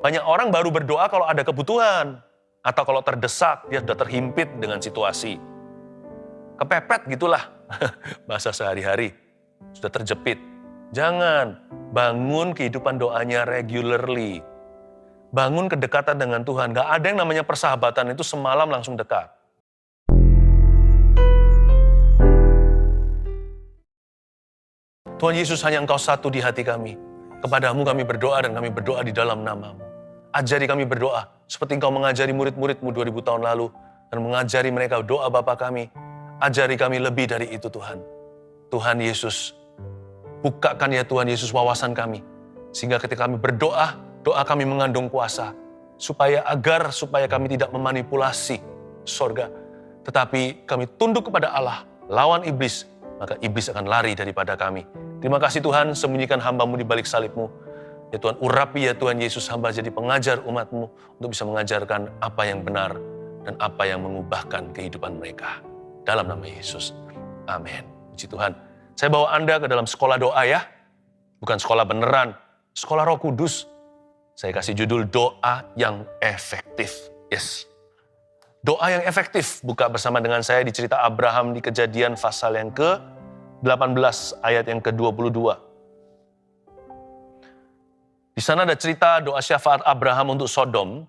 Banyak orang baru berdoa kalau ada kebutuhan. Atau kalau terdesak, dia sudah terhimpit dengan situasi. Kepepet gitulah, bahasa sehari-hari. Sudah terjepit. Jangan, bangun kehidupan doanya regularly. Bangun kedekatan dengan Tuhan. Gak ada yang namanya persahabatan itu semalam langsung dekat. Tuhan Yesus, hanya Engkau satu di hati kami. Kepadamu kami berdoa dan kami berdoa di dalam nama-Mu. Ajari kami berdoa seperti Engkau mengajari murid-murid-Mu 2000 tahun lalu dan mengajari mereka doa Bapa kami. Ajari kami lebih dari itu Tuhan. Tuhan Yesus, bukakan ya Tuhan Yesus wawasan kami. Sehingga ketika kami berdoa, doa kami mengandung kuasa. Supaya kami tidak memanipulasi sorga. Tetapi kami tunduk kepada Allah, lawan iblis, maka iblis akan lari daripada kami. Terima kasih Tuhan, sembunyikan hamba-Mu di balik salib-Mu. Ya Tuhan, urapi ya Tuhan Yesus hamba jadi pengajar umat-Mu untuk bisa mengajarkan apa yang benar dan apa yang mengubahkan kehidupan mereka. Dalam nama Yesus. Amin. Puji Tuhan. Saya bawa Anda ke dalam sekolah doa ya. Bukan sekolah beneran, sekolah Roh Kudus. Saya kasih judul doa yang efektif. Yes. Doa yang efektif. Buka bersama dengan saya di cerita Abraham di Kejadian pasal yang ke-18 ayat yang ke-22. Di sana ada cerita doa syafaat Abraham untuk Sodom.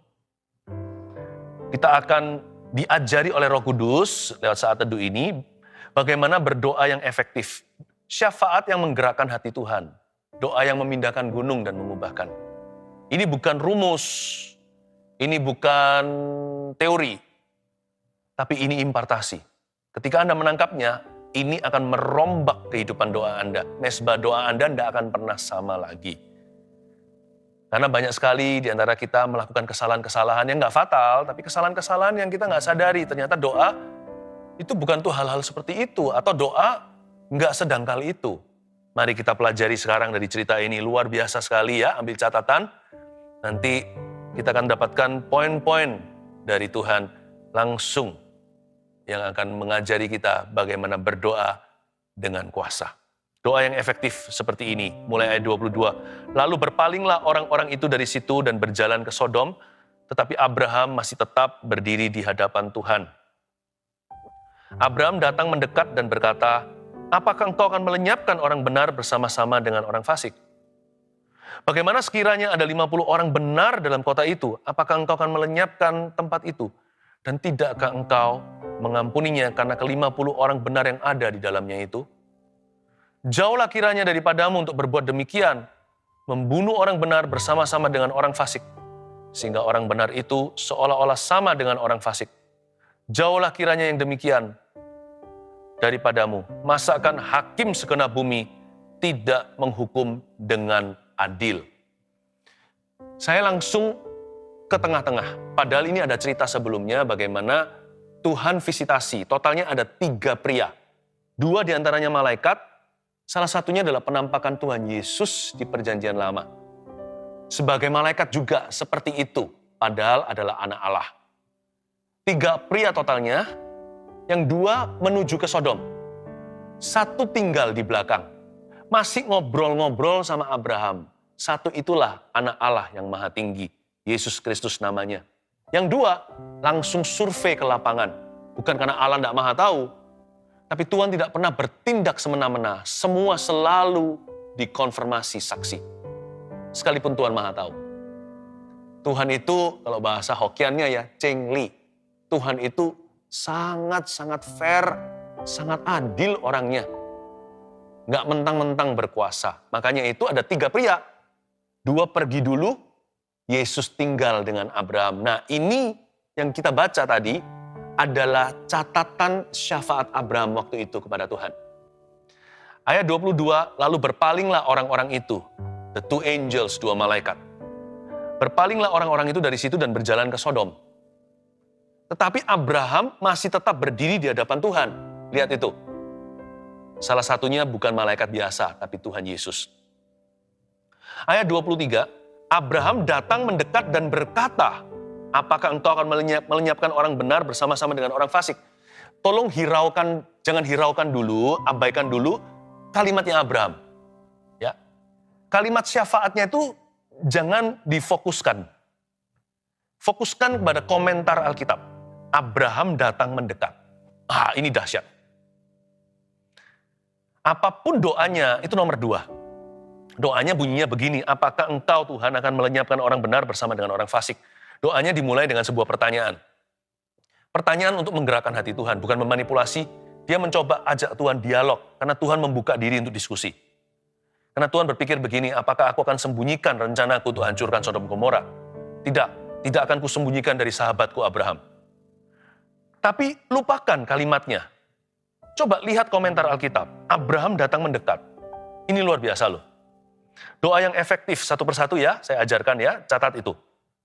Kita akan diajari oleh Roh Kudus lewat saat teduh ini bagaimana berdoa yang efektif. Syafaat yang menggerakkan hati Tuhan. Doa yang memindahkan gunung dan mengubahkan. Ini bukan rumus. Ini bukan teori. Tapi ini impartasi. Ketika Anda menangkapnya, ini akan merombak kehidupan doa Anda. Mesbah doa Anda tidak akan pernah sama lagi. Karena banyak sekali di antara kita melakukan kesalahan-kesalahan yang nggak fatal, tapi kesalahan-kesalahan yang kita nggak sadari. Ternyata doa itu bukan tuh hal-hal seperti itu, atau doa nggak sedangkal itu. Mari kita pelajari sekarang dari cerita ini, luar biasa sekali ya, ambil catatan. Nanti kita akan dapatkan poin-poin dari Tuhan langsung yang akan mengajari kita bagaimana berdoa dengan kuasa. Doa yang efektif seperti ini, mulai ayat 22. Lalu berpalinglah orang-orang itu dari situ dan berjalan ke Sodom, tetapi Abraham masih tetap berdiri di hadapan Tuhan. Abraham datang mendekat dan berkata, apakah engkau akan melenyapkan orang benar bersama-sama dengan orang fasik? Bagaimana sekiranya ada 50 orang benar dalam kota itu, apakah engkau akan melenyapkan tempat itu? Dan tidakkah engkau mengampuninya karena ke-50 orang benar yang ada di dalamnya itu? Jauhlah kiranya daripadamu untuk berbuat demikian, membunuh orang benar bersama-sama dengan orang fasik, sehingga orang benar itu seolah-olah sama dengan orang fasik. Jauhlah kiranya yang demikian daripadamu, masakan hakim segenap bumi tidak menghukum dengan adil. Saya langsung ke tengah-tengah, padahal ini ada cerita sebelumnya bagaimana Tuhan visitasi, totalnya ada 3 pria. 2 diantaranya malaikat, salah satunya adalah penampakan Tuhan Yesus di Perjanjian Lama. Sebagai malaikat juga seperti itu, padahal adalah anak Allah. 3 pria totalnya, yang 2 menuju ke Sodom. 1 tinggal di belakang, masih ngobrol-ngobrol sama Abraham. 1 itulah anak Allah yang maha tinggi, Yesus Kristus namanya. Yang 2 langsung survei ke lapangan, bukan karena Allah tidak maha tahu, tapi Tuhan tidak pernah bertindak semena-mena. Semua selalu dikonfirmasi saksi. Sekalipun Tuhan maha tahu. Tuhan itu, kalau bahasa Hokiannya ya, Cheng Li. Tuhan itu sangat-sangat fair, sangat adil orangnya. Nggak mentang-mentang berkuasa. Makanya itu ada 3 pria. 2 pergi dulu, Yesus tinggal dengan Abraham. Nah ini yang kita baca tadi, adalah catatan syafaat Abraham waktu itu kepada Tuhan. Ayat 22, lalu berpalinglah orang-orang itu, the 2 angels, 2 malaikat. Berpalinglah orang-orang itu dari situ dan berjalan ke Sodom. Tetapi Abraham masih tetap berdiri di hadapan Tuhan. Lihat itu. Salah satunya bukan malaikat biasa, tapi Tuhan Yesus. Ayat 23, Abraham datang mendekat dan berkata, apakah engkau akan melenyapkan orang benar bersama-sama dengan orang fasik? Tolong hiraukan, jangan hiraukan dulu, abaikan dulu kalimatnya Abraham. Ya. Kalimat syafaatnya itu jangan difokuskan. Fokuskan kepada komentar Alkitab. Abraham datang mendekat. Ini dahsyat. Apapun doanya, itu nomor 2. Doanya bunyinya begini, apakah engkau Tuhan akan melenyapkan orang benar bersama dengan orang fasik? Doanya dimulai dengan sebuah pertanyaan. Pertanyaan untuk menggerakkan hati Tuhan, bukan memanipulasi. Dia mencoba ajak Tuhan dialog, karena Tuhan membuka diri untuk diskusi. Karena Tuhan berpikir begini, apakah aku akan sembunyikan rencanaku untuk hancurkan Sodom Gomora? Tidak akan kusembunyikan dari sahabatku Abraham. Tapi lupakan kalimatnya. Coba lihat komentar Alkitab. Abraham datang mendekat. Ini luar biasa loh. Doa yang efektif satu persatu ya, saya ajarkan ya, catat itu.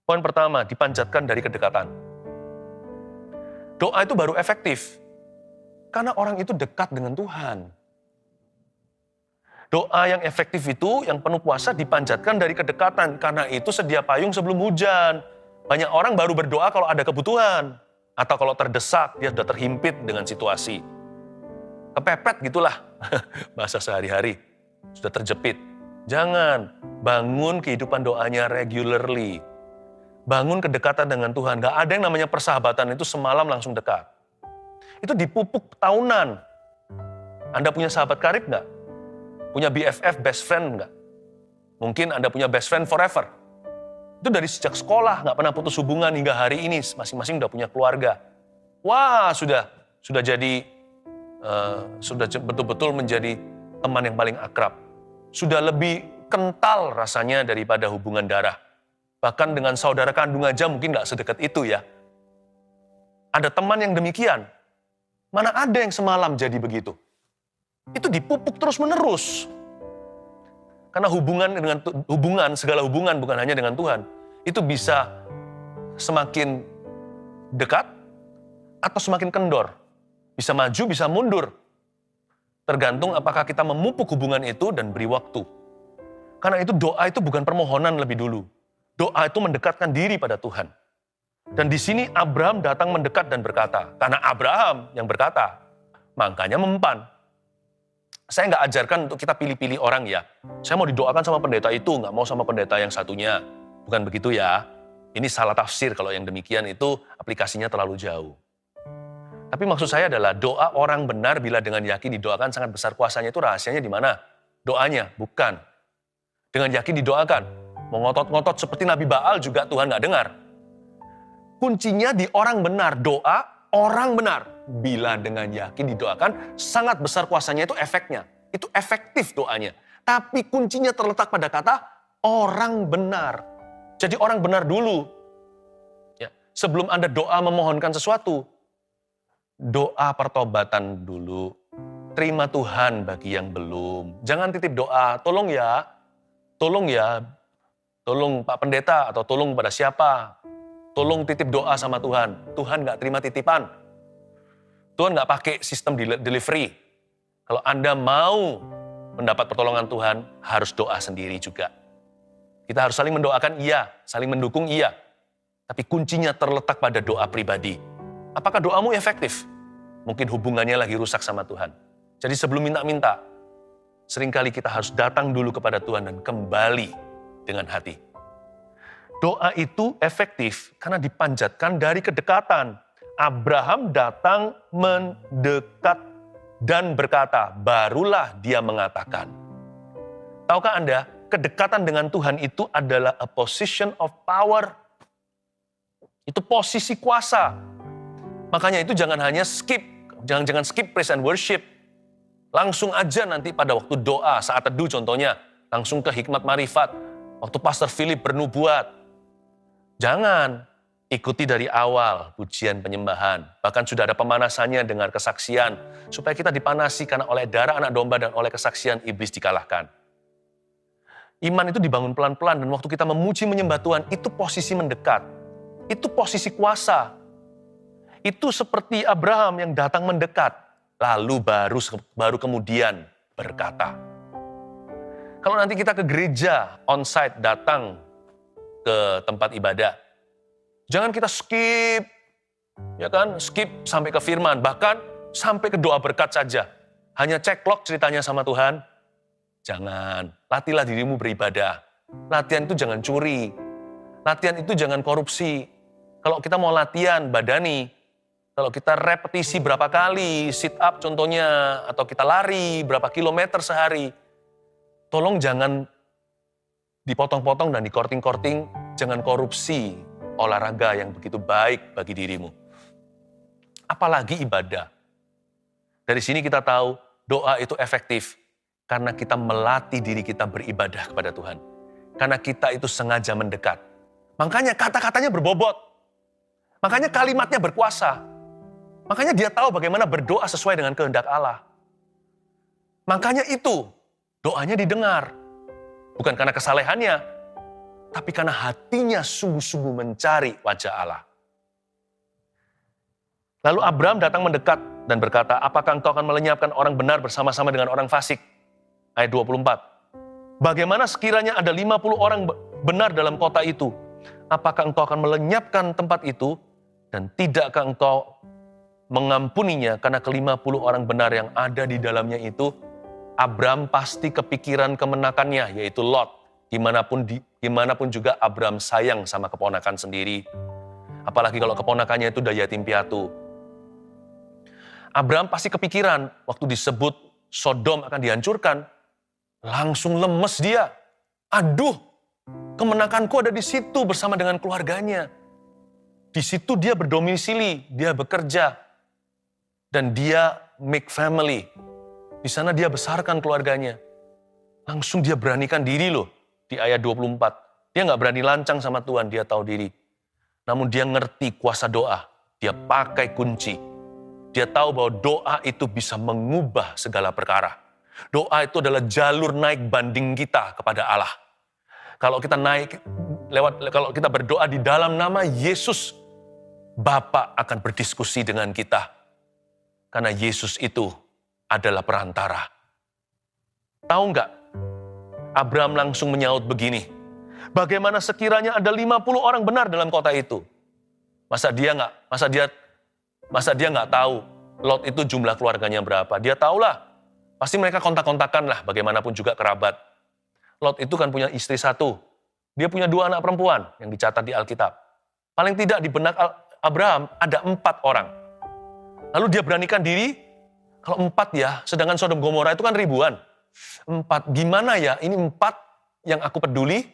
Poin pertama, dipanjatkan dari kedekatan. Doa itu baru efektif, karena orang itu dekat dengan Tuhan. Doa yang efektif itu, yang penuh kuasa dipanjatkan dari kedekatan, karena itu sedia payung sebelum hujan. Banyak orang baru berdoa kalau ada kebutuhan, atau kalau terdesak, dia sudah terhimpit dengan situasi. Kepepet gitulah, bahasa sehari-hari, sudah terjepit. Jangan, bangun kehidupan doanya regularly. Bangun kedekatan dengan Tuhan. Gak ada yang namanya persahabatan itu semalam langsung dekat. Itu dipupuk tahunan. Anda punya sahabat karib gak? Punya BFF, best friend gak? Mungkin Anda punya best friend forever. Itu dari sejak sekolah, gak pernah putus hubungan hingga hari ini. Masing-masing udah punya keluarga. Wah, sudah jadi, sudah betul-betul menjadi teman yang paling akrab. Sudah lebih kental rasanya daripada hubungan darah. Bahkan dengan saudara kandung aja mungkin gak sedekat itu ya. Ada teman yang demikian. Mana ada yang semalam jadi begitu. Itu dipupuk terus-menerus. Karena segala hubungan bukan hanya dengan Tuhan. Itu bisa semakin dekat atau semakin kendor. Bisa maju, bisa mundur. Tergantung apakah kita memupuk hubungan itu dan beri waktu. Karena itu doa itu bukan permohonan lebih dulu. Doa itu mendekatkan diri pada Tuhan. Dan di sini Abraham datang mendekat dan berkata. Karena Abraham yang berkata, makanya mempan. Saya nggak ajarkan untuk kita pilih-pilih orang ya. Saya mau didoakan sama pendeta itu, nggak mau sama pendeta yang satunya. Bukan begitu ya. Ini salah tafsir kalau yang demikian itu aplikasinya terlalu jauh. Tapi maksud saya adalah doa orang benar bila dengan yakin didoakan sangat besar kuasanya itu rahasianya di mana? Doanya, bukan. Dengan yakin didoakan. Mau ngotot-ngotot seperti Nabi Baal juga Tuhan nggak dengar. Kuncinya di orang benar, doa orang benar. Bila dengan yakin didoakan, sangat besar kuasanya itu efeknya. Itu efektif doanya. Tapi kuncinya terletak pada kata orang benar. Jadi orang benar dulu. Ya, sebelum Anda doa memohonkan sesuatu, doa pertobatan dulu. Terima Tuhan bagi yang belum. Jangan titip doa, tolong ya, tolong Pak Pendeta atau tolong pada siapa. Tolong titip doa sama Tuhan. Tuhan gak terima titipan. Tuhan gak pakai sistem delivery. Kalau Anda mau mendapat pertolongan Tuhan, harus doa sendiri juga. Kita harus saling mendoakan iya, saling mendukung iya. Tapi kuncinya terletak pada doa pribadi. Apakah doamu efektif? Mungkin hubungannya lagi rusak sama Tuhan. Jadi sebelum minta-minta, seringkali kita harus datang dulu kepada Tuhan dan kembali dengan hati. Doa itu efektif karena dipanjatkan dari kedekatan. Abraham datang mendekat dan berkata, barulah dia mengatakan. Tahukah Anda, kedekatan dengan Tuhan itu adalah a position of power. Itu posisi kuasa. Makanya itu jangan hanya jangan skip praise and worship. Langsung aja nanti pada waktu doa, saat teduh contohnya, langsung ke hikmat marifat. Waktu Pastor Philip bernubuat. Jangan, ikuti dari awal pujian penyembahan. Bahkan sudah ada pemanasannya dengan kesaksian. Supaya kita dipanasi karena oleh darah anak domba dan oleh kesaksian iblis dikalahkan. Iman itu dibangun pelan-pelan dan waktu kita memuji menyembah Tuhan, itu posisi mendekat. Itu posisi kuasa. Itu seperti Abraham yang datang mendekat, lalu baru kemudian berkata. Kalau nanti kita ke gereja, on-site, datang ke tempat ibadah, jangan kita skip, ya kan? Skip sampai ke firman, bahkan sampai ke doa berkat saja. Hanya ceklok ceritanya sama Tuhan. Jangan, latihlah dirimu beribadah. Latihan itu jangan curi. Latihan itu jangan korupsi. Kalau kita mau latihan badani, kalau kita repetisi berapa kali, sit up contohnya, atau kita lari berapa kilometer sehari, tolong jangan dipotong-potong dan dikorting-korting, jangan korupsi olahraga yang begitu baik bagi dirimu. Apalagi ibadah. Dari sini kita tahu doa itu efektif karena kita melatih diri kita beribadah kepada Tuhan. Karena kita itu sengaja mendekat. Makanya kata-katanya berbobot. Makanya kalimatnya berkuasa. Makanya dia tahu bagaimana berdoa sesuai dengan kehendak Allah. Makanya itu doanya didengar. Bukan karena kesalehannya, tapi karena hatinya sungguh-sungguh mencari wajah Allah. Lalu Abraham datang mendekat dan berkata, apakah engkau akan melenyapkan orang benar bersama-sama dengan orang fasik? Ayat 24. Bagaimana sekiranya ada 50 orang benar dalam kota itu? Apakah engkau akan melenyapkan tempat itu? Dan tidakkah engkau mengampuninya karena ke-50 orang benar yang ada di dalamnya itu? Abraham pasti kepikiran kemenakannya, yaitu Lot. Gimanapun juga Abraham sayang sama keponakan sendiri. Apalagi kalau keponakannya itu udah yatim piatu. Abraham pasti kepikiran waktu disebut Sodom akan dihancurkan. Langsung lemes dia. Aduh, kemenakanku ada di situ bersama dengan keluarganya. Di situ dia berdomisili, dia bekerja. Dan dia make family. Di sana dia besarkan keluarganya. Langsung dia beranikan diri loh di ayat 24. Dia nggak berani lancang sama Tuhan, dia tahu diri. Namun dia ngerti kuasa doa. Dia pakai kunci. Dia tahu bahwa doa itu bisa mengubah segala perkara. Doa itu adalah jalur naik banding kita kepada Allah. Kalau kita kalau kita berdoa di dalam nama Yesus, Bapa akan berdiskusi dengan kita. Karena Yesus itu adalah perantara. Tahu nggak? Abraham langsung menyaut begini. Bagaimana sekiranya ada 50 orang benar dalam kota itu? Masa dia nggak tahu Lot itu jumlah keluarganya berapa? Dia tahulah. Pasti mereka kontak-kontakan lah, bagaimanapun juga kerabat. Lot itu kan punya istri satu. Dia punya 2 anak perempuan yang dicatat di Alkitab. Paling tidak di benak Abraham ada 4 orang. Lalu dia beranikan diri. Kalau 4 ya, sedangkan Sodom Gomora itu kan ribuan. 4, gimana ya? Ini 4 yang aku peduli,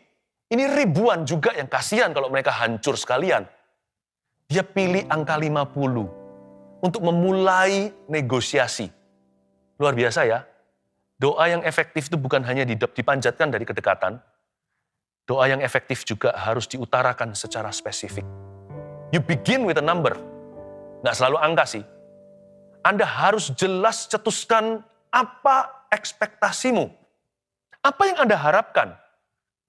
ini ribuan juga yang kasihan kalau mereka hancur sekalian. Dia pilih angka 50 untuk memulai negosiasi. Luar biasa ya. Doa yang efektif itu bukan hanya dipanjatkan dari kedekatan, doa yang efektif juga harus diutarakan secara spesifik. You begin with a number. Nggak selalu angka sih. Anda harus jelas cetuskan apa ekspektasimu. Apa yang Anda harapkan.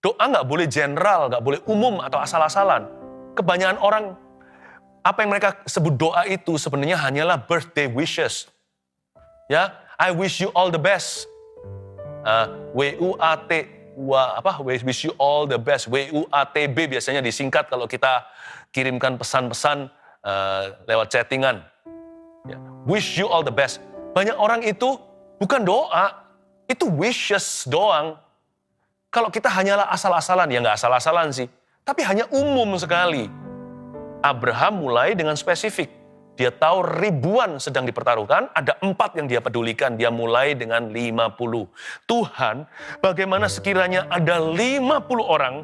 Doa nggak boleh general, nggak boleh umum atau asal-asalan. Kebanyakan orang, apa yang mereka sebut doa itu sebenarnya hanyalah birthday wishes. Ya, I wish you all the best. Wish you all the best. WUATB biasanya disingkat kalau kita kirimkan pesan-pesan lewat chattingan. Ya, wish you all the best. Banyak orang itu bukan doa, itu wishes doang. Kalau kita hanyalah asal-asalan, ya nggak asal-asalan sih, tapi hanya umum sekali. Abraham mulai dengan spesifik. Dia tahu ribuan sedang dipertaruhkan, ada 4 yang dia pedulikan. Dia mulai dengan 50. Tuhan, bagaimana sekiranya ada 50 orang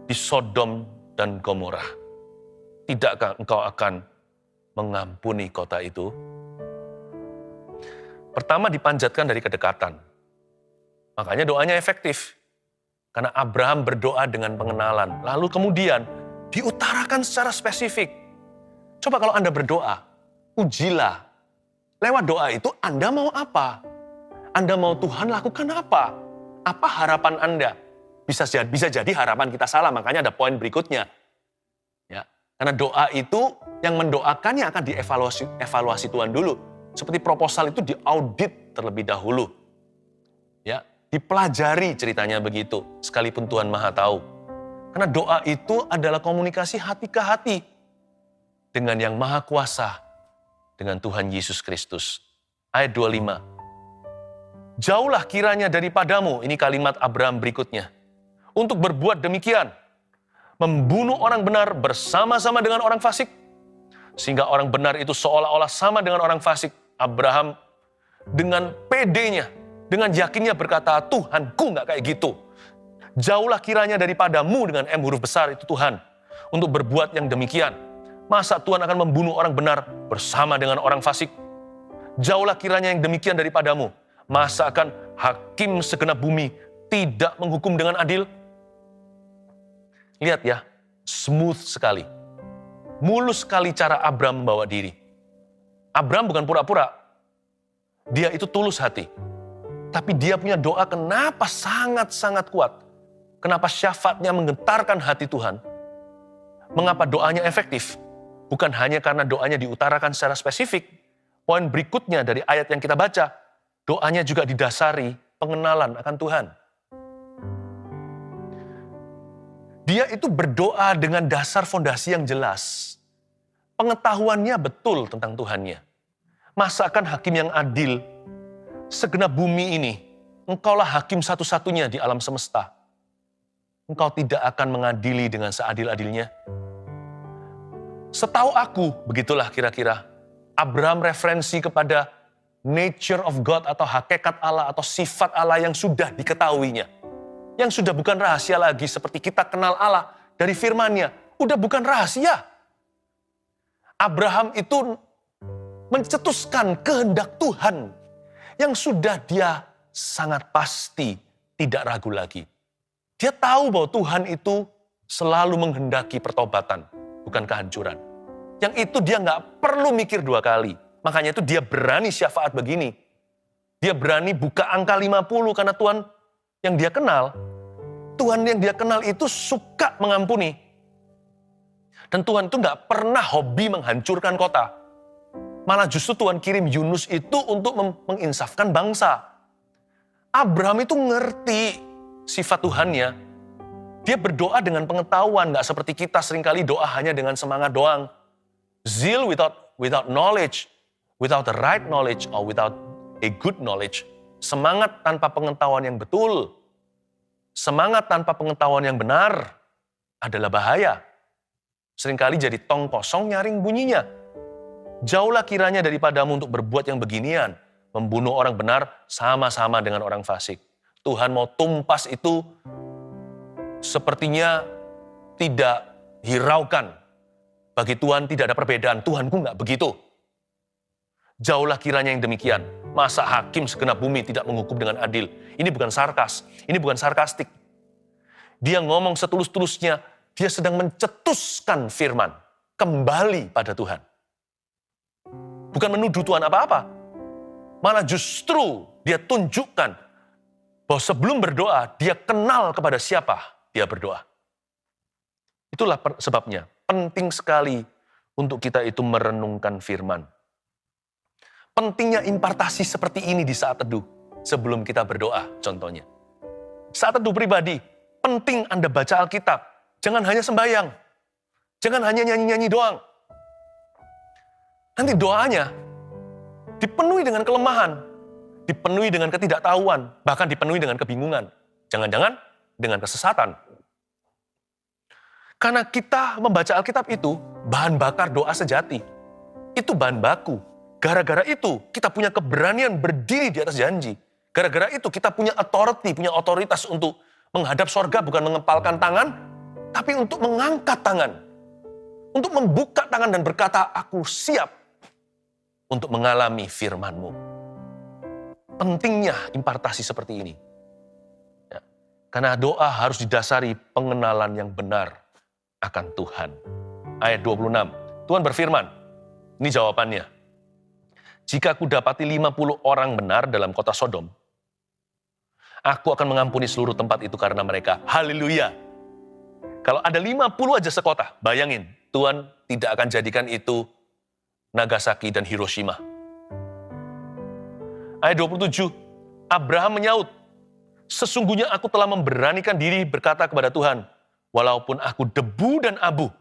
di Sodom dan Gomora? Tidakkah engkau akan mengampuni kota itu? Pertama dipanjatkan dari kedekatan. Makanya doanya efektif. Karena Abraham berdoa dengan pengenalan. Lalu kemudian diutarakan secara spesifik. Coba kalau Anda berdoa, ujilah. Lewat doa itu Anda mau apa? Anda mau Tuhan lakukan apa? Apa harapan Anda? Bisa jadi harapan kita salah, makanya ada poin berikutnya. Ya, karena doa itu yang mendoakannya akan dievaluasi Tuhan dulu. Seperti proposal itu diaudit terlebih dahulu. Ya, dipelajari ceritanya begitu, sekalipun Tuhan Maha tahu. Karena doa itu adalah komunikasi hati ke hati dengan yang Maha Kuasa, dengan Tuhan Yesus Kristus. Ayat 25. Jauhlah kiranya daripadamu, ini kalimat Abraham berikutnya, untuk berbuat demikian. membunuh orang benar bersama-sama dengan orang fasik, sehingga orang benar itu seolah-olah sama dengan orang fasik. Abraham dengan pedenya, dengan yakinnya berkata, Tuhanku nggak kayak gitu. Jauhlah kiranya daripadamu dengan M huruf besar itu Tuhan, untuk berbuat yang demikian. Masa Tuhan akan membunuh orang benar bersama dengan orang fasik? Jauhlah kiranya yang demikian daripadamu. Masa akan hakim segenap bumi tidak menghukum dengan adil? Lihat ya, smooth sekali. Mulus sekali cara Abraham membawa diri. Abraham bukan pura-pura. Dia itu tulus hati. Tapi dia punya doa kenapa sangat-sangat kuat. Kenapa syafaatnya menggetarkan hati Tuhan. Mengapa doanya efektif? Bukan hanya karena doanya diutarakan secara spesifik. Poin berikutnya dari ayat yang kita baca, doanya juga didasari pengenalan akan Tuhan. Dia itu berdoa dengan dasar fondasi yang jelas. Pengetahuannya betul tentang Tuhannya. Masakan hakim yang adil, segenap bumi ini, engkaulah hakim satu-satunya di alam semesta. Engkau tidak akan mengadili dengan seadil-adilnya. Setahu aku, begitulah kira-kira, Abraham referensi kepada nature of God atau hakikat Allah atau sifat Allah yang sudah diketahuinya. Yang sudah bukan rahasia lagi seperti kita kenal Allah dari firman-Nya. Udah bukan rahasia. Abraham itu mencetuskan kehendak Tuhan yang sudah dia sangat pasti tidak ragu lagi. Dia tahu bahwa Tuhan itu selalu menghendaki pertobatan, bukan kehancuran. Yang itu dia nggak perlu mikir dua kali. Makanya itu dia berani syafaat begini. Dia berani buka angka 50 karena Tuhan yang dia kenal, Tuhan yang dia kenal itu suka mengampuni. Dan Tuhan itu nggak pernah hobi menghancurkan kota. Malah justru Tuhan kirim Yunus itu untuk menginsafkan bangsa. Abraham itu ngerti sifat Tuhannya. Dia berdoa dengan pengetahuan, nggak seperti kita seringkali doa hanya dengan semangat doang. Zeal without knowledge, without the right knowledge or without a good knowledge. Semangat tanpa pengetahuan yang betul. Semangat tanpa pengetahuan yang benar adalah bahaya. Seringkali jadi tong kosong nyaring bunyinya. Jauhlah kiranya daripadamu untuk berbuat yang beginian. Membunuh orang benar sama-sama dengan orang fasik. Tuhan mau tumpas itu sepertinya tidak hiraukan. Bagi Tuhan tidak ada perbedaan. Tuhanku nggak begitu. Jauhlah kiranya yang demikian. Masa hakim segenap bumi tidak menghukum dengan adil. Ini bukan sarkas. Ini bukan sarkastik. Dia ngomong setulus-tulusnya. Dia sedang mencetuskan firman. Kembali pada Tuhan. Bukan menuduh Tuhan apa-apa. Malah justru dia tunjukkan bahwa sebelum berdoa, dia kenal kepada siapa dia berdoa. Itulah sebabnya penting sekali untuk kita itu merenungkan firman. Pentingnya impartasi seperti ini di saat teduh sebelum kita berdoa, contohnya. Saat teduh pribadi, penting Anda baca Alkitab. Jangan hanya sembahyang. Jangan hanya nyanyi-nyanyi doang. Nanti doanya dipenuhi dengan kelemahan, dipenuhi dengan ketidaktahuan, bahkan dipenuhi dengan kebingungan. Jangan-jangan dengan kesesatan. Karena kita membaca Alkitab itu bahan bakar doa sejati. Itu bahan baku. Gara-gara itu kita punya keberanian berdiri di atas janji. Gara-gara itu kita punya authority, punya otoritas untuk menghadap sorga, bukan mengepalkan tangan, tapi untuk mengangkat tangan. Untuk membuka tangan dan berkata, aku siap untuk mengalami firman-Mu. Pentingnya impartasi seperti ini. Ya, karena doa harus didasari pengenalan yang benar akan Tuhan. Ayat 26, Tuhan berfirman, ini jawabannya. Jika aku dapati 50 orang benar dalam kota Sodom, aku akan mengampuni seluruh tempat itu karena mereka. Haleluya. Kalau ada 50 aja sekota, bayangin, Tuhan tidak akan jadikan itu Nagasaki dan Hiroshima. Ayat 27, Abraham menyaut, sesungguhnya aku telah memberanikan diri berkata kepada Tuhan, walaupun aku debu dan abu,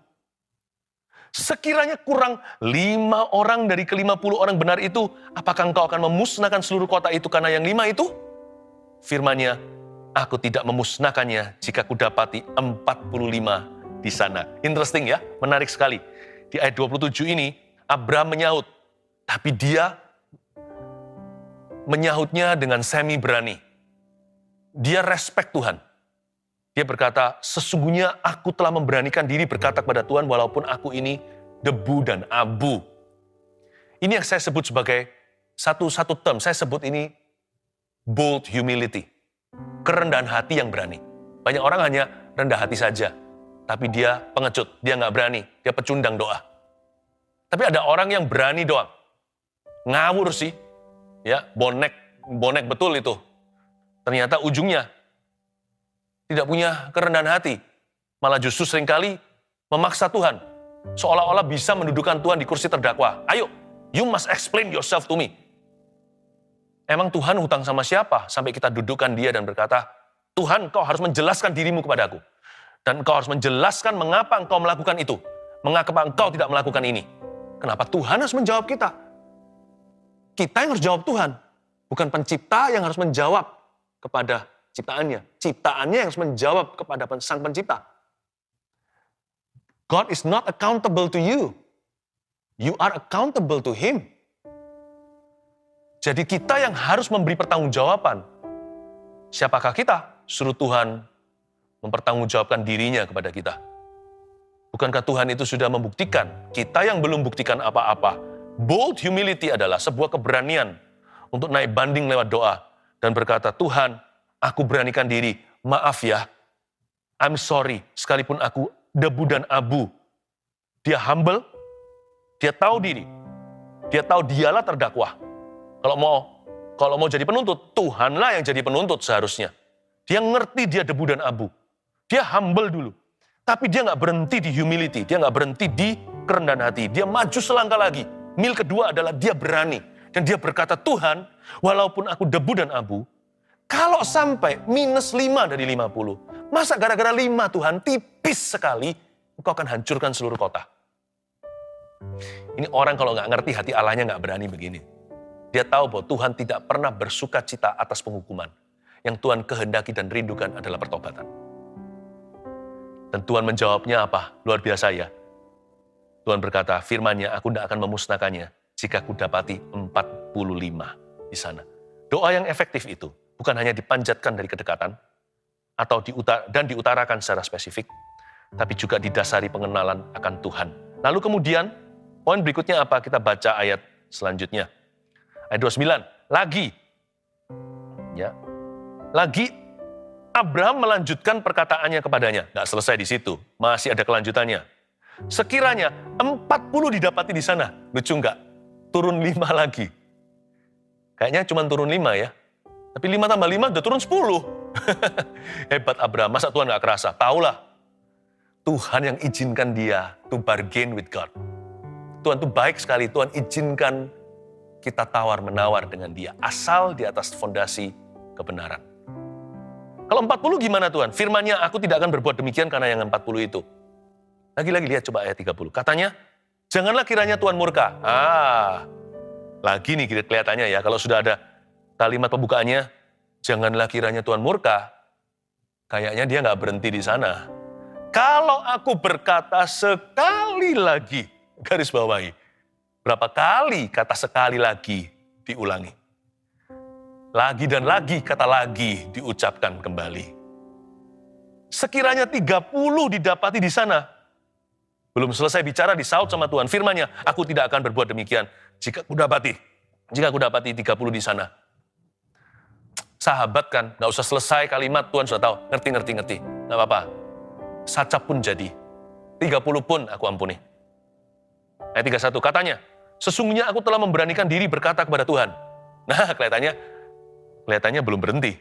sekiranya kurang 5 orang dari ke-50 orang benar itu, apakah engkau akan memusnahkan seluruh kota itu karena yang 5 itu? Firman-Nya, aku tidak memusnahkannya jika ku dapati 45 di sana. Interesting ya, menarik sekali. Di ayat 27 ini, Abraham menyahut, tapi dia menyahutnya dengan semi berani. Dia respect Tuhan. Dia berkata, sesungguhnya aku telah memberanikan diri berkata kepada Tuhan walaupun aku ini debu dan abu. Ini yang saya sebut sebagai satu term, saya sebut ini bold humility. Kerendahan hati yang berani. Banyak orang hanya rendah hati saja, tapi dia pengecut, dia nggak berani, dia pecundang doa. Tapi ada orang yang berani doang. Ngawur sih, ya bonek betul itu. Ternyata ujungnya tidak punya kerendahan hati. Malah justru seringkali memaksa Tuhan. Seolah-olah bisa mendudukan Tuhan di kursi terdakwa. Ayo, you must explain yourself to me. Emang Tuhan hutang sama siapa? Sampai kita dudukkan dia dan berkata, Tuhan, kau harus menjelaskan dirimu kepadaku. Dan kau harus menjelaskan mengapa engkau melakukan itu. Mengapa engkau tidak melakukan ini. Kenapa Tuhan harus menjawab kita? Kita yang harus jawab Tuhan. Bukan pencipta yang harus menjawab kepada ciptaannya. Ciptaannya yang harus menjawab kepada sang pencipta. God is not accountable to you. You are accountable to Him. Jadi kita yang harus memberi pertanggungjawaban. Siapakah kita? Suruh Tuhan mempertanggungjawabkan dirinya kepada kita. Bukankah Tuhan itu sudah membuktikan? Kita yang belum buktikan apa-apa. Bold humility adalah sebuah keberanian untuk naik banding lewat doa dan berkata, Tuhan, aku beranikan diri, maaf ya, I'm sorry, sekalipun aku debu dan abu. Dia humble, dia tahu diri, dia tahu dialah terdakwa. Kalau mau jadi penuntut, Tuhanlah yang jadi penuntut seharusnya. Dia ngerti dia debu dan abu. Dia humble dulu. Tapi dia nggak berhenti di humility, dia nggak berhenti di kerendahan hati. Dia maju selangkah lagi. Mil kedua adalah dia berani. Dan dia berkata, Tuhan, walaupun aku debu dan abu, kalau sampai minus 5 dari 50, masa gara-gara 5 Tuhan tipis sekali, engkau akan hancurkan seluruh kota. Ini orang kalau nggak ngerti hati Allahnya nggak berani begini. Dia tahu bahwa Tuhan tidak pernah bersuka cita atas penghukuman. Yang Tuhan kehendaki dan rindukan adalah pertobatan. Dan Tuhan menjawabnya apa? Luar biasa ya. Tuhan berkata, firman-Nya, aku tidak akan memusnahkannya jika aku dapati 45 di sana. Doa yang efektif itu bukan hanya dipanjatkan dari kedekatan atau diutarakan secara spesifik, tapi juga didasari pengenalan akan Tuhan. Lalu kemudian, poin berikutnya apa? Kita baca ayat selanjutnya. Ayat 29, lagi. Ya. Lagi Abraham melanjutkan perkataannya kepadanya. Nggak selesai di situ, masih ada kelanjutannya. Sekiranya 40 didapati di sana. Lucu nggak? Turun 5 lagi. Kayaknya cuma turun 5 ya. Tapi 5 tambah 5 udah turun 10. Hebat Abraham, masa Tuhan nggak kerasa? Taulah, Tuhan yang izinkan dia to bargain with God. Tuhan tuh baik sekali, Tuhan izinkan kita tawar-menawar dengan dia. Asal di atas fondasi kebenaran. Kalau 40 gimana Tuhan? Firman-Nya, aku tidak akan berbuat demikian karena yang 40 itu. Lagi-lagi lihat coba ayat 30. Katanya, janganlah kiranya Tuhan murka. Lagi nih kelihatannya ya, kalau sudah ada kalimat pembukaannya, janganlah kiranya Tuhan murka, kayaknya dia nggak berhenti di sana. Kalau aku berkata sekali lagi, garis bawahi, berapa kali kata sekali lagi diulangi? Lagi dan lagi kata lagi diucapkan kembali. Sekiranya 30 didapati di sana. Belum selesai bicara disaut sama Tuhan. Firman-Nya, aku tidak akan berbuat demikian jika aku dapati 30 di sana. Sahabat kan, gak usah selesai kalimat, Tuhan sudah tahu. Ngerti. Gak apa-apa. Sacap pun jadi. 30 pun aku ampuni. Ayat 31, katanya, sesungguhnya aku telah memberanikan diri berkata kepada Tuhan. Nah, kelihatannya belum berhenti.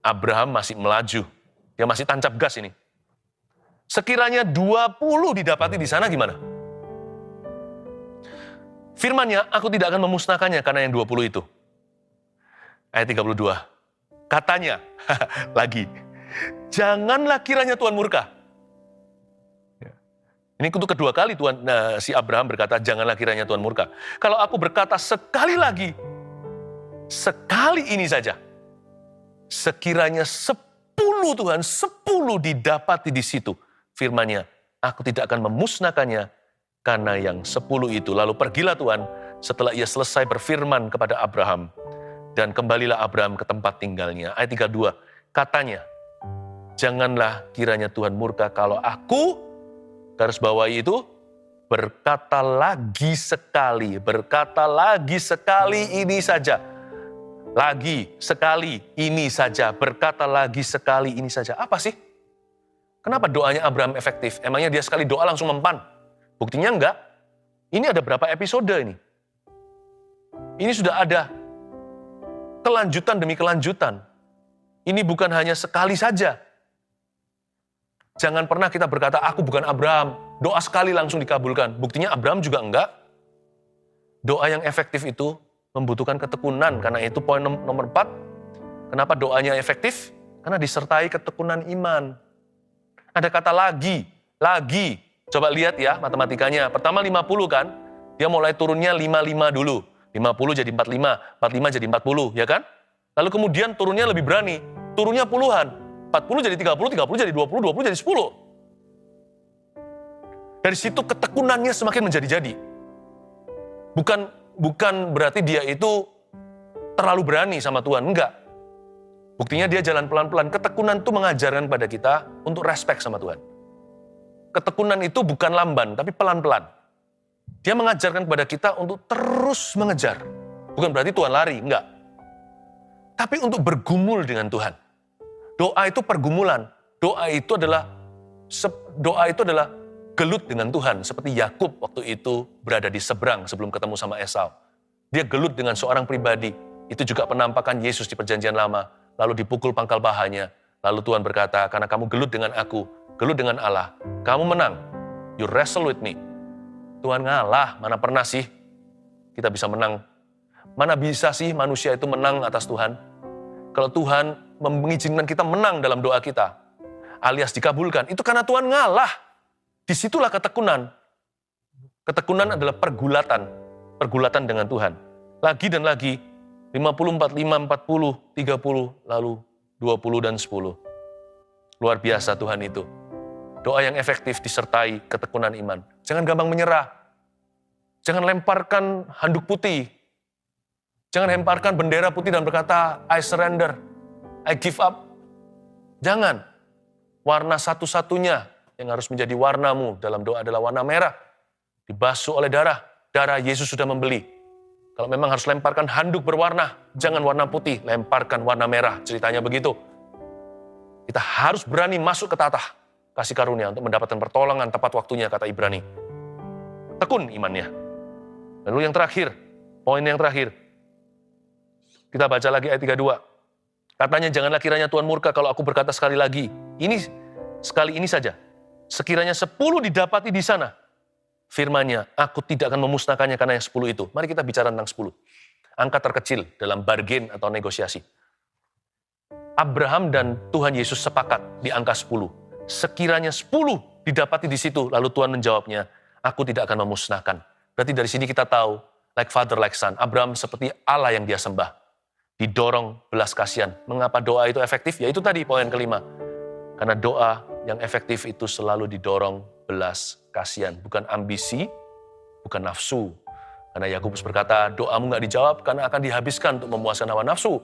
Abraham masih melaju. Dia masih tancap gas ini. Sekiranya 20 didapati di sana gimana? Firman-Nya, aku tidak akan memusnahkannya karena yang 20 itu. Ayat 32. Katanya, lagi, janganlah kiranya Tuhan murka. Ini untuk kedua kali si Abraham berkata, janganlah kiranya Tuhan murka. Kalau aku berkata sekali lagi, sekali ini saja, sekiranya 10 Tuhan, 10 didapati di situ. firman-Nya, aku tidak akan memusnahkannya karena yang 10 itu. Lalu pergilah Tuhan setelah ia selesai berfirman kepada Abraham. Dan kembalilah Abraham ke tempat tinggalnya. Ayat 32, katanya, janganlah kiranya Tuhan murka kalau aku, garis bawahi itu, berkata lagi sekali ini saja. Lagi sekali ini saja, berkata lagi sekali ini saja. Apa sih? Kenapa doanya Abraham efektif? Emangnya dia sekali doa langsung mempan? Buktinya enggak. Ini ada berapa episode ini? Ini sudah ada kelanjutan demi kelanjutan. Ini bukan hanya sekali saja. Jangan pernah kita berkata, aku bukan Abraham. Doa sekali langsung dikabulkan. Buktinya Abraham juga enggak. Doa yang efektif itu membutuhkan ketekunan. Karena itu poin nomor 4. Kenapa doanya efektif? Karena disertai ketekunan iman. Ada kata lagi. Coba lihat ya matematikanya. Pertama 50 kan? Dia mulai turunnya 55 dulu. 50 jadi 45, 45 jadi 40, ya kan? Lalu kemudian turunnya lebih berani. Turunnya puluhan. 40 jadi 30, 30 jadi 20, 20 jadi 10. Dari situ ketekunannya semakin menjadi-jadi. Bukan berarti dia itu terlalu berani sama Tuhan, enggak. Buktinya dia jalan pelan-pelan. Ketekunan itu mengajarkan pada kita untuk respect sama Tuhan. Ketekunan itu bukan lamban, tapi pelan-pelan. Dia mengajarkan kepada kita untuk terus mengejar. Bukan berarti Tuhan lari, enggak. Tapi untuk bergumul dengan Tuhan. Doa itu pergumulan. Doa itu adalah gelut dengan Tuhan. Seperti Yakub waktu itu berada di seberang sebelum ketemu sama Esau. Dia gelut dengan seorang pribadi. Itu juga penampakan Yesus di perjanjian lama. Lalu dipukul pangkal pahanya. Lalu Tuhan berkata, karena kamu gelut dengan aku, gelut dengan Allah, kamu menang. You wrestle with me. Tuhan ngalah, mana pernah sih kita bisa menang? Mana bisa sih manusia itu menang atas Tuhan? Kalau Tuhan mengizinkan kita menang dalam doa kita, alias dikabulkan, itu karena Tuhan ngalah. Disitulah ketekunan. Ketekunan adalah pergulatan dengan Tuhan. Lagi dan lagi, 50, 45, 40, 30, lalu 20 dan 10. Luar biasa Tuhan itu. Doa yang efektif disertai ketekunan iman. Jangan gampang menyerah. Jangan lemparkan handuk putih. Jangan lemparkan bendera putih dan berkata, I surrender, I give up. Jangan. Warna satu-satunya yang harus menjadi warnamu dalam doa adalah warna merah. Dibasuh oleh darah. Darah Yesus sudah membeli. Kalau memang harus lemparkan handuk berwarna, jangan warna putih, lemparkan warna merah. Ceritanya begitu. Kita harus berani masuk ke tatah kasih karunia untuk mendapatkan pertolongan tepat waktunya, kata Ibrani. Tekun imannya. Lalu yang terakhir, poin yang terakhir. Kita baca lagi ayat 32. Katanya, janganlah kiranya Tuhan murka kalau aku berkata sekali lagi. Sekali ini saja. Sekiranya 10 didapati di sana. Firman-Nya, aku tidak akan memusnahkannya karena yang 10 itu. Mari kita bicara tentang 10. Angka terkecil dalam bargain atau negosiasi. Abraham dan Tuhan Yesus sepakat di angka 10. Sekiranya 10 didapati di situ, lalu Tuhan menjawabnya, aku tidak akan memusnahkan. Berarti dari sini kita tahu, like father, like son, Abraham seperti Allah yang dia sembah. Didorong belas kasihan. Mengapa doa itu efektif? Ya itu tadi poin kelima. Karena doa yang efektif itu selalu didorong belas kasihan. Bukan ambisi, bukan nafsu. Karena Yakobus berkata, doamu gak dijawab karena akan dihabiskan untuk memuaskan hawa nafsu.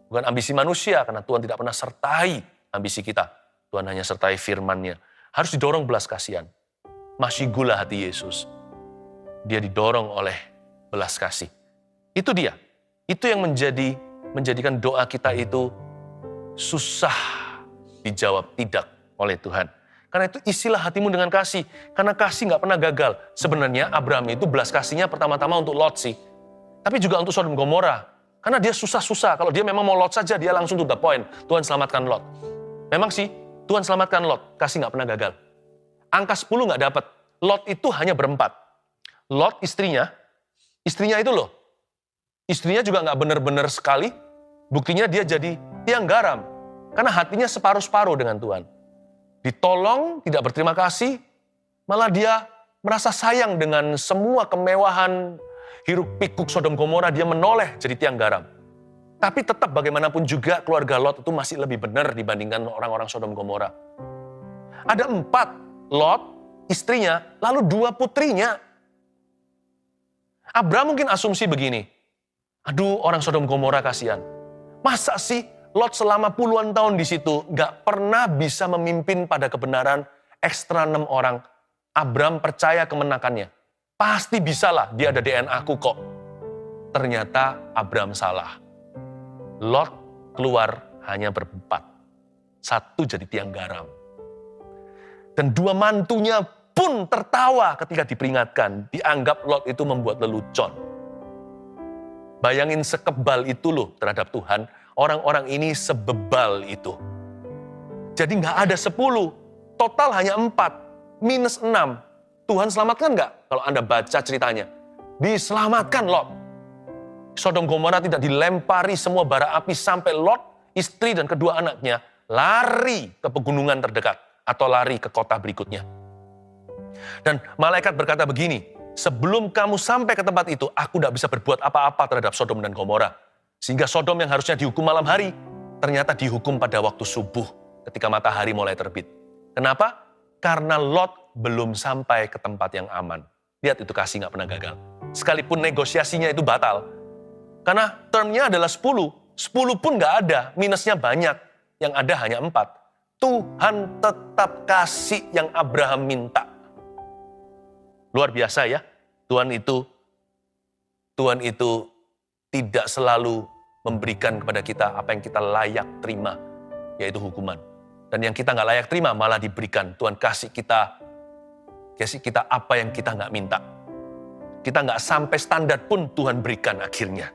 Bukan ambisi manusia, karena Tuhan tidak pernah sertai ambisi kita. Tuhan hanya sertai firman-Nya. Harus didorong belas kasihan. Masih gula hati Yesus. Dia didorong oleh belas kasih. Itu dia. Itu yang menjadikan doa kita itu susah dijawab tidak oleh Tuhan. Karena itu isilah hatimu dengan kasih. Karena kasih gak pernah gagal. Sebenarnya Abraham itu belas kasihnya pertama-tama untuk Lot sih. Tapi juga untuk Sodom Gomora. Karena dia susah-susah. Kalau dia memang mau Lot saja, dia langsung to the point. Tuhan selamatkan Lot. Memang sih, Tuhan selamatkan Lot. Kasih gak pernah gagal. Angka 10 gak dapat. Lot itu hanya berempat. Lot istrinya itu loh. Istrinya juga gak benar-benar sekali. Buktinya dia jadi tiang garam. Karena hatinya separuh-separuh dengan Tuhan. Ditolong, tidak berterima kasih. Malah dia merasa sayang dengan semua kemewahan hiruk pikuk Sodom Gomora. Dia menoleh jadi tiang garam. Tapi tetap bagaimanapun juga keluarga Lot itu masih lebih benar dibandingkan orang-orang Sodom Gomora. Ada 4, Lot, istrinya, lalu 2 putrinya. Abraham mungkin asumsi begini, aduh orang Sodom Gomora kasihan. Masa sih Lot selama puluhan tahun di situ gak pernah bisa memimpin pada kebenaran ekstra 6 orang. Abraham percaya kemenakannya. Pasti bisalah, dia ada DNA aku kok. Ternyata Abraham salah. Lot keluar hanya berempat. 1 jadi tiang garam. Dan 2 mantunya pun tertawa ketika diperingatkan. Dianggap Lot itu membuat lelucon. Bayangin sekebal itu loh terhadap Tuhan. Orang-orang ini sebebal itu. Jadi nggak ada 10. Total hanya 4. Minus 6. Tuhan selamatkan nggak? Kalau Anda baca ceritanya. Diselamatkan Lot. Sodom Gomora tidak dilempari semua bara api sampai Lot, istri dan kedua anaknya lari ke pegunungan terdekat atau lari ke kota berikutnya. Dan malaikat berkata begini, sebelum kamu sampai ke tempat itu, aku tidak bisa berbuat apa-apa terhadap Sodom dan Gomora. Sehingga Sodom yang harusnya dihukum malam hari, ternyata dihukum pada waktu subuh ketika matahari mulai terbit. Kenapa? Karena Lot belum sampai ke tempat yang aman. Lihat itu kasih nggak pernah gagal. Sekalipun negosiasinya itu batal. Karena termnya adalah 10. 10 pun nggak ada, minusnya banyak. Yang ada hanya 4. Tuhan tetap kasih yang Abraham minta. Luar biasa ya. Tuhan itu tidak selalu memberikan kepada kita apa yang kita layak terima, yaitu hukuman. Dan yang kita nggak layak terima malah diberikan. Tuhan kasih kita apa yang kita nggak minta. Kita nggak sampai standar pun Tuhan berikan akhirnya.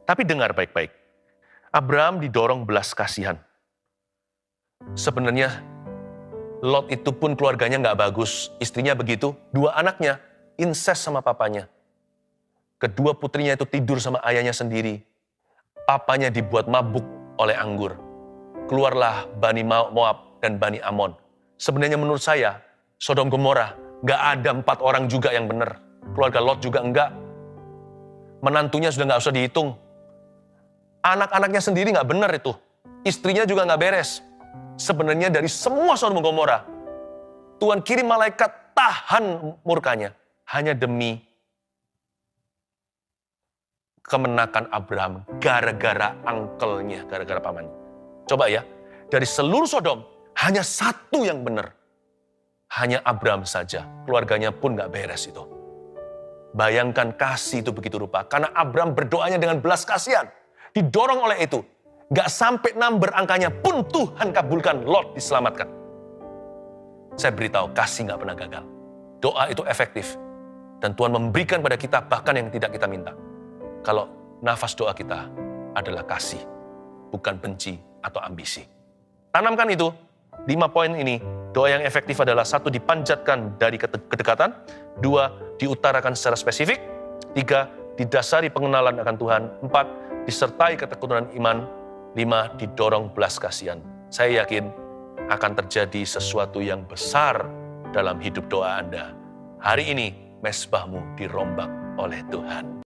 Tapi dengar baik-baik. Abraham didorong belas kasihan. Sebenarnya Lot itu pun keluarganya nggak bagus. Istrinya begitu, 2 anaknya incest sama papanya. Kedua putrinya itu tidur sama ayahnya sendiri. Papanya dibuat mabuk oleh anggur. Keluarlah Bani Moab dan Bani Amon. Sebenarnya menurut saya, Sodom Gomora nggak ada 4 orang juga yang benar. Keluarga Lot juga enggak. Menantunya sudah nggak usah dihitung. Anak-anaknya sendiri nggak benar itu. Istrinya juga nggak beres. Sebenarnya dari semua Sodom Gomora, Tuhan kirim malaikat tahan murkanya. Hanya demi kemenakan Abraham. Gara-gara angkelnya, gara-gara pamannya. Coba ya, dari seluruh Sodom, hanya 1 yang benar. Hanya Abraham saja. Keluarganya pun nggak beres itu. Bayangkan kasih itu begitu rupa. Karena Abraham berdoanya dengan belas kasihan. Didorong oleh itu. Gak sampai 6 angkanya pun Tuhan kabulkan, Lot diselamatkan. Saya beritahu, kasih gak pernah gagal. Doa itu efektif. Dan Tuhan memberikan pada kita bahkan yang tidak kita minta. Kalau nafas doa kita adalah kasih, bukan benci atau ambisi. Tanamkan itu, 5 poin ini. Doa yang efektif adalah 1, dipanjatkan dari kedekatan. 2, diutarakan secara spesifik. 3, didasari pengenalan akan Tuhan. 4, disertai ketekunan iman. 5, didorong belas kasihan. Saya yakin akan terjadi sesuatu yang besar dalam hidup doa Anda. Hari ini, mezbahmu dirombak oleh Tuhan.